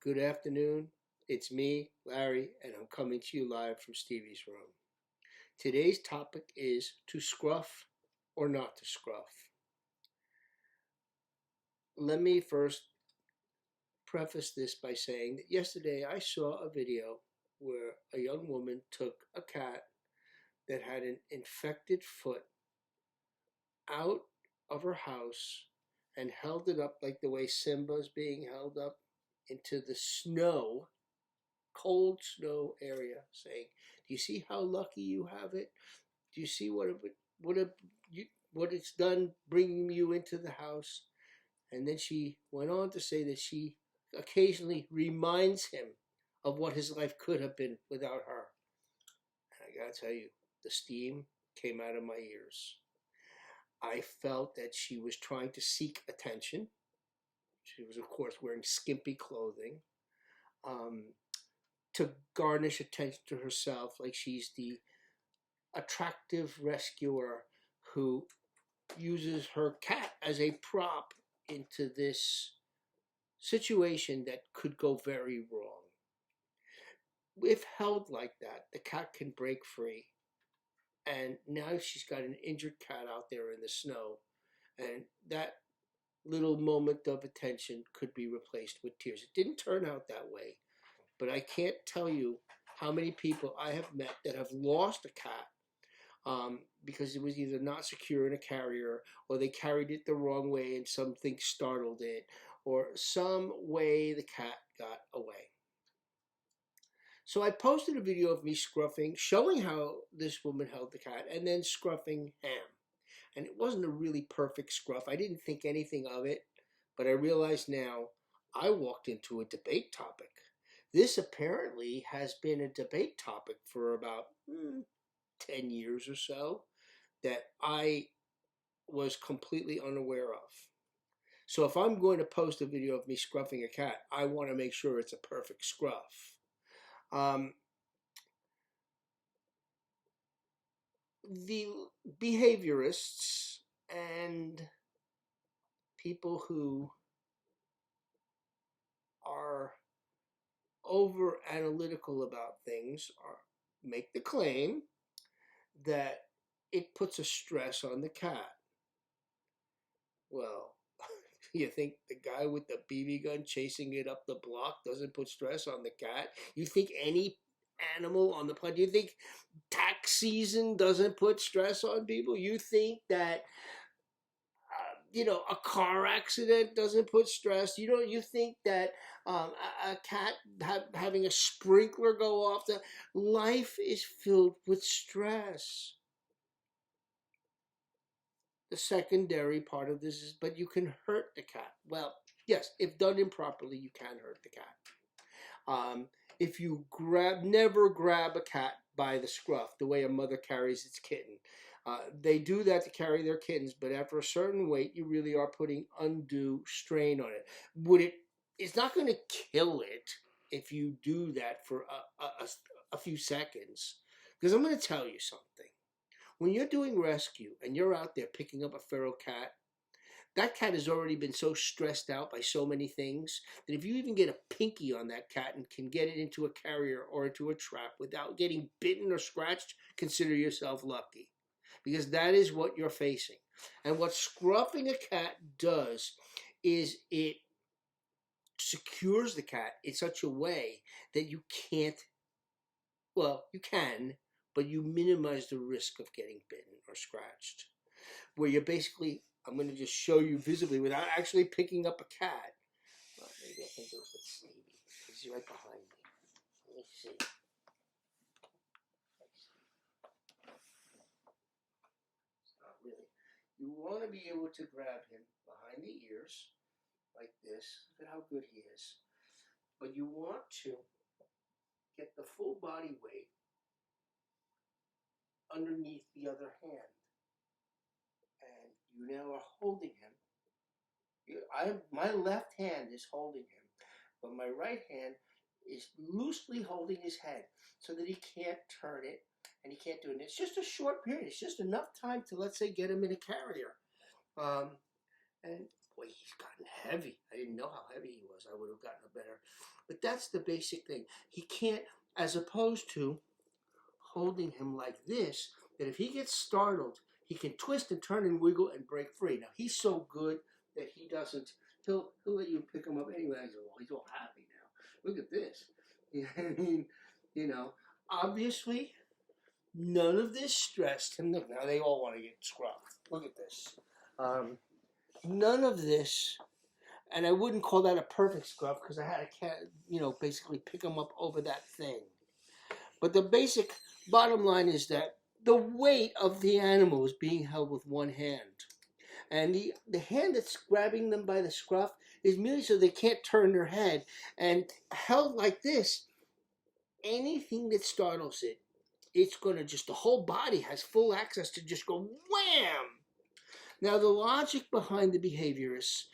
Good afternoon. It's me, Larry, and I'm coming to you live from Stevie's room. Today's topic is to scruff or not to scruff. Let me first preface this by saying that yesterday I saw a video where a young woman took a cat that had an infected foot out of her house and held it up like the way Simba's being held up into the snow, cold snow area, saying, "Do you see how lucky you have it? Do you see what it's done bringing you into the house?" And then she went on to say that she occasionally reminds him of what his life could have been without her. And I gotta tell you, the steam came out of my ears. I felt that she was trying to seek attention. She was, of course, wearing skimpy clothing. To garnish attention to herself, like she's the attractive rescuer who uses her cat as a prop into this situation that could go very wrong. If held like that, the cat can break free. And now she's got an injured cat out there in the snow. And that little moment of attention could be replaced with tears. It didn't turn out that way. But I can't tell you how many people I have met that have lost a cat because it was either not secure in a carrier, or they carried it the wrong way and something startled it, or some way the cat got away. So I posted a video of me scruffing, showing how this woman held the cat, and then scruffing Ham. And it wasn't a really perfect scruff. I didn't think anything of it, but I realize now I walked into a debate topic. This apparently has been a debate topic for about 10 years or so that I was completely unaware of. So if I'm going to post a video of me scruffing a cat, I want to make sure it's a perfect scruff. The behaviorists and people who are over analytical about things make the claim that it puts a stress on the cat. Well, you think the guy with the BB gun chasing it up the block doesn't put stress on the cat? You think any animal on the planet, you think tax season doesn't put stress on people? You think that a car accident doesn't put stress? You think that a cat having a sprinkler go off? Life is filled with stress. The secondary part of this is, but you can hurt the cat. Well, yes, if done improperly, you can hurt the cat. If you never grab a cat by the scruff, the way a mother carries its kitten. They do that to carry their kittens, but after a certain weight, you really are putting undue strain on it. It's not going to kill it if you do that for a few seconds. Because I'm going to tell you something. When you're doing rescue and you're out there picking up a feral cat, that cat has already been so stressed out by so many things that if you even get a pinky on that cat and can get it into a carrier or into a trap without getting bitten or scratched, consider yourself lucky. Because that is what you're facing. And what scruffing a cat does is it secures the cat in such a way that you can't, well, you can, but you minimize the risk of getting bitten or scratched. Where you're basically, I'm going to just show you visibly without actually picking up a cat. Well, maybe I can do it with Stevie. He's right behind me. Let me see. It's not really. You want to be able to grab him behind the ears, like this. Look at how good he is. But you want to get the full body weight underneath the other hand. And you now are holding him. My left hand is holding him, but my right hand is loosely holding his head so that he can't turn it and he can't do it. And it's just a short period. It's just enough time to, let's say, get him in a carrier. And boy, he's gotten heavy. I didn't know how heavy he was. I would have gotten a better. But that's the basic thing. He can't, as opposed to holding him like this, that if he gets startled, he can twist and turn and wiggle and break free. Now he's so good that he doesn't. He'll let you pick him up anyway. He's all happy now. Look at this. You know what I mean? You know, obviously, none of this stressed him. Look, now they all want to get scruffed. Look at this. None of this, and I wouldn't call that a perfect scruff because I had a cat, basically pick him up over that thing. But the basic bottom line is that the weight of the animal is being held with one hand. And the hand that's grabbing them by the scruff is merely so they can't turn their head. And held like this, anything that startles it, it's going to just, the whole body has full access to just go wham! Now, the logic behind the behavior is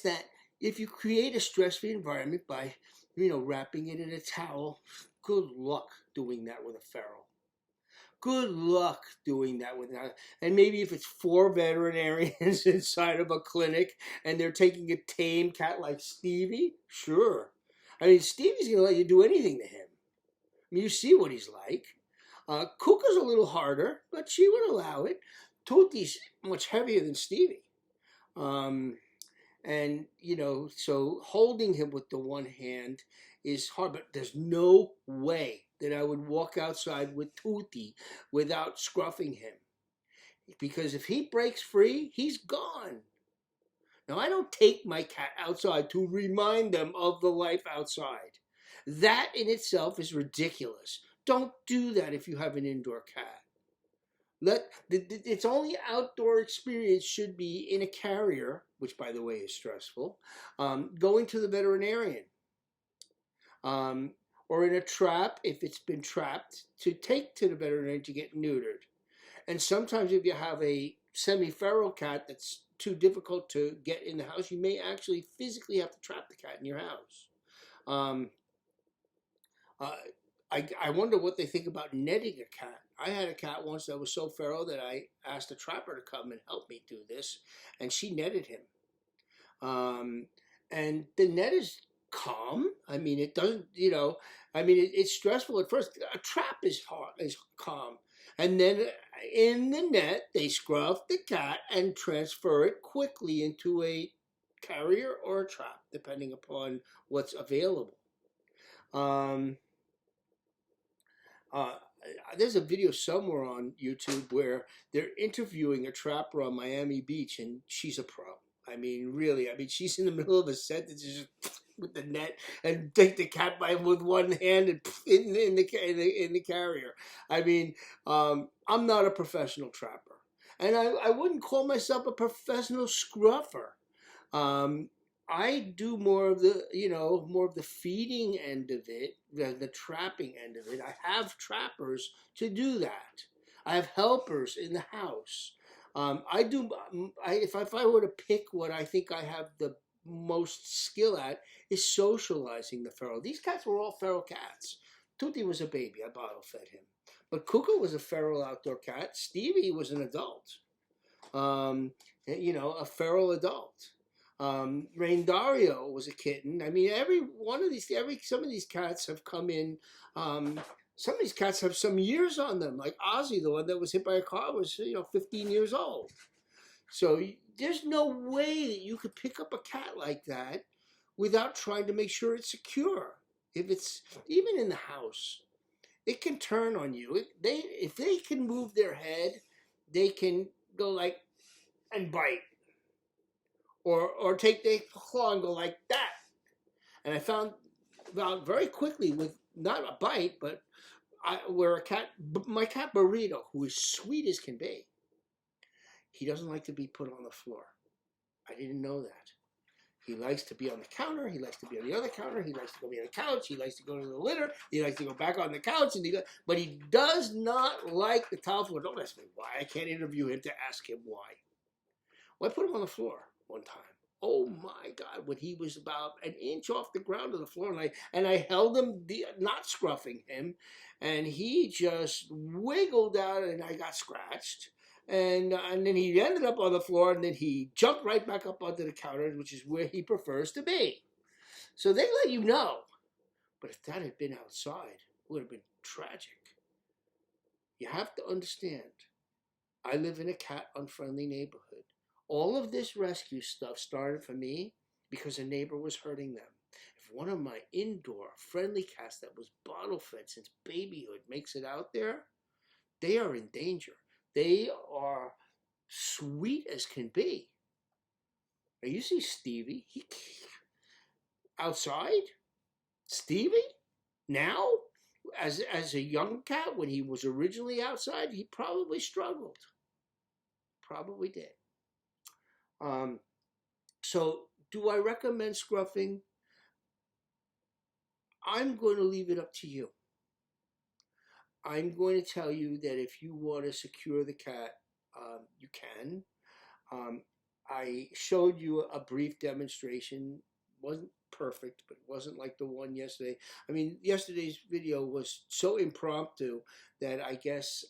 that if you create a stress-free environment by, wrapping it in a towel, good luck doing that with a feral. Good luck doing that with that. And maybe if it's 4 veterinarians inside of a clinic and they're taking a tame cat like Stevie, sure. I mean, Stevie's going to let you do anything to him. I mean, you see what he's like. Kuka's a little harder, but she would allow it. Tootie's much heavier than Stevie. And, so holding him with the one hand is hard, but there's no way that I would walk outside with Tootie without scruffing him. Because if he breaks free, he's gone. Now, I don't take my cat outside to remind them of the life outside. That in itself is ridiculous. Don't do that if you have an indoor cat. Its only outdoor experience should be in a carrier, which by the way is stressful, going to the veterinarian, or in a trap if it's been trapped, to take to the veterinarian to get neutered. And sometimes if you have a semi-feral cat that's too difficult to get in the house, you may actually physically have to trap the cat in your house. I wonder what they think about netting a cat. I had a cat once that was so feral that I asked a trapper to come and help me do this, and she netted him. And the net is calm. I mean, it doesn't, it's stressful at first. A trap is calm. And then in the net, they scruff the cat and transfer it quickly into a carrier or a trap, depending upon what's available. There's a video somewhere on YouTube where they're interviewing a trapper on Miami Beach, and she's a pro. I mean, really. I mean, she's in the middle of a sentence just with the net and take the cat with one hand and in the carrier. I mean, I'm not a professional trapper, and I wouldn't call myself a professional scruffer. I do more of the feeding end of it, the trapping end of it. I have trappers to do that. I have helpers in the house. If I were to pick what I think I have the most skill at, is socializing the feral. These cats were all feral cats. Tootie was a baby. I bottle fed him. But Kuka was a feral outdoor cat. Stevie was an adult. A feral adult. Rain Dario was a kitten. I mean, some of these cats have come in. Some of these cats have some years on them. Like Ozzy, the one that was hit by a car, was 15 years old. So there's no way that you could pick up a cat like that without trying to make sure it's secure. If it's even in the house, it can turn on you. If they can move their head, they can go like and bite. Or take their claw and go like that. And I found out very quickly with not a bite, but my cat Burrito, who is sweet as can be, he doesn't like to be put on the floor. I didn't know that. He likes to be on the counter. He likes to be on the other counter. He likes to go be on the couch. He likes to go to the litter. He likes to go back on the couch. But he does not like the towel floor. Don't ask me why. I can't interview him to ask him why. Well, I put him on the floor one time. Oh my God, when he was about an inch off the ground to the floor, and I held him, not scruffing him, and he just wiggled out, and I got scratched. And then he ended up on the floor, and then he jumped right back up onto the counter, which is where he prefers to be. So they let you know. But if that had been outside, it would have been tragic. You have to understand, I live in a cat unfriendly neighborhood. All of this rescue stuff started for me because a neighbor was hurting them. If one of my indoor friendly cats that was bottle fed since babyhood makes it out there, they are in danger. They are sweet as can be. Now you see Stevie, he outside. Stevie now, as a young cat, when he was originally outside, he probably struggled. Probably did. So, do I recommend scruffing? I'm going to leave it up to you. I'm going to tell you that if you want to secure the cat, you can. I showed you a brief demonstration. Wasn't perfect, but it wasn't like the one yesterday. I mean, yesterday's video was so impromptu that I guess,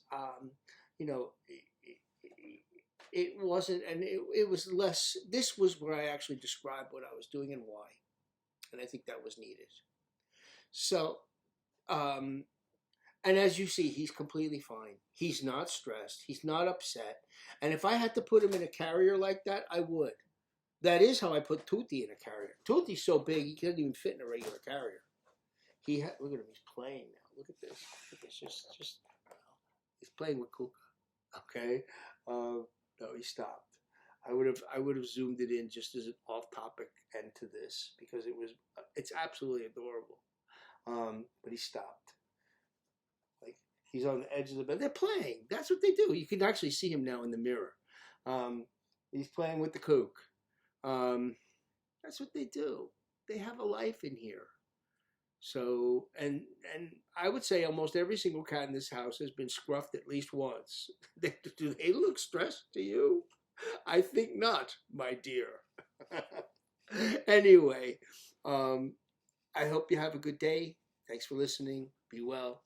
you know, it wasn't, and it was less. This was where I actually described what I was doing and why, and I think that was needed. So, and as you see, he's completely fine. He's not stressed. He's not upset. And if I had to put him in a carrier like that, I would. That is how I put Tutti in a carrier. Tutti's so big he can't even fit in a regular carrier. Look at him. He's playing now. Look at this. Look at this. Just he's playing with Kuka. Okay. No, he stopped. I would have zoomed it in just as an off-topic end to this because it's absolutely adorable. But he stopped. Like he's on the edge of the bed. They're playing. That's what they do. You can actually see him now in the mirror. He's playing with the kook. That's what they do. They have a life in here. So, and I would say almost every single cat in this house has been scruffed at least once. Do they look stressed to you? I think not, my dear. Anyway, I hope you have a good day. Thanks for listening. Be well.